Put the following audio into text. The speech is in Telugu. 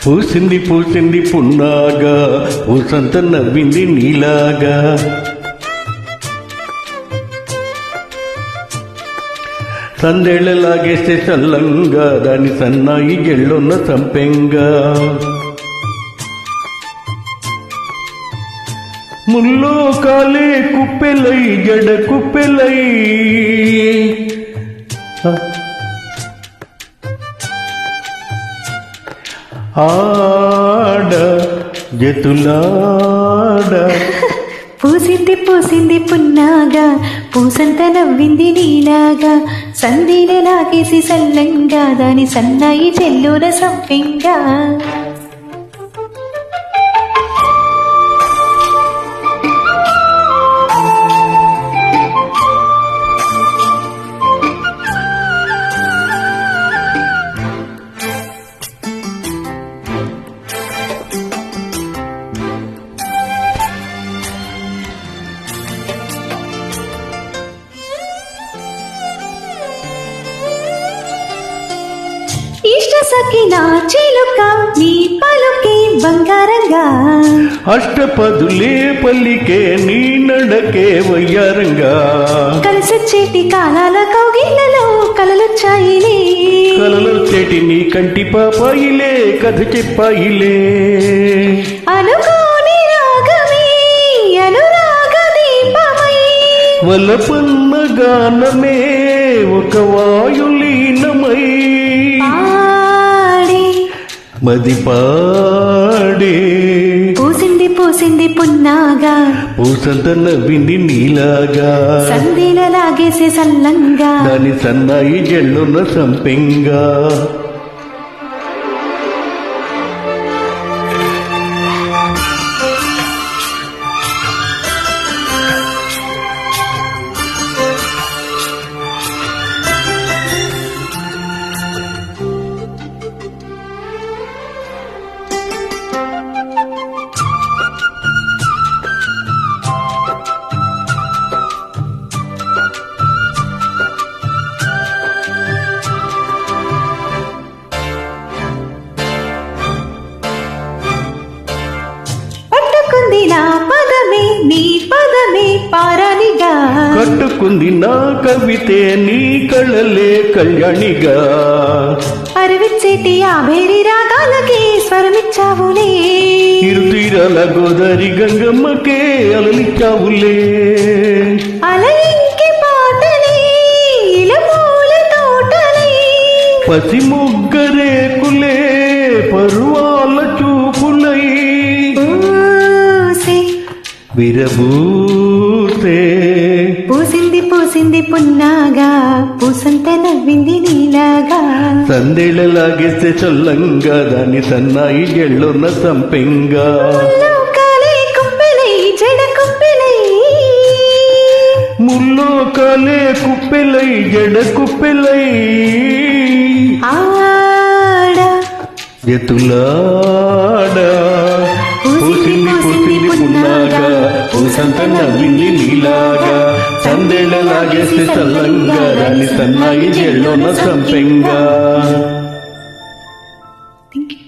పూసింది పూసింది పున్నాగా పూసంత నవ్వింది నీలాగా సందేళ్లలాగేస్తే చల్లంగా దాని సన్నాయి గెళ్ళొన్న సంపెంగా ముల్లో కాలే కుప్పెలై జడ కుప్పెలై ఆడ జతులాడ పూసింది పూసింది పున్నాగా పూసంత నవ్వింది నీలాగా సందీల లాగేసి సల్లంగా దాని సన్నాయి చెల్లున సంపింగా ఇష్ట సఖినా చిలుక నీ పలుకే బంగారంగా అష్టపదులే పల్లికే నీ నడకే వయ్యారంగా కలిసొచ్చేటి కాలాల కౌగిళ్ళలో కలలొచ్చాయిలే కలలొచ్చేటి నీ కంటి పాపాయిలే కథ చెప్పాయిలే అనుకోని రాగమే అనురాగ దీపమై వలపన్న గానమే ఒక వాయులీనమై మది పాడే పూసింది పూసింది పున్నాగా పూసంత నవ్వింది నీలాగా సందీల లాగేసే సల్లంగా దాని సన్నాయి జెళ్ళున్న సంపెంగా నా పదమే నీ పదమే పారానిగా కట్టుకుంది నా కవితే నీ కళ్ళలే కళ్యాణిగా అరవిచ్చేటి ఆ భేరి రాగాలకి స్వరమిచ్చావులే ఇరుతీరాల గోదారి గంగమ్మకే అలలిచ్చావులే అలయింకి పాటలే ఇలమూల తోటలే పసి ముగ్గరేకులే పరువాల చూపులై విరబూతే పూసింది పూసింది పున్నాగా పూసంత నవ్వింది నీలాగా సందేళ్లలాగేస్తే చల్లంగా దాని సన్నాయి గెళ్ళున్న సంపెంగా కుప్పెలై జడ కుప్పెలై ముల్లో కాలే కుప్పెలై జడ కుప్పెలై ఆడ జతులాడ పూసింది పూసింది పున్నాగా పూసంత నవ్వింది నీలాగా సందేళ్లలాగేస్తే చల్లంగా దాని సన్నాయి జెళ్ళున్న సంపెంగా థ్యాంక్ యూ.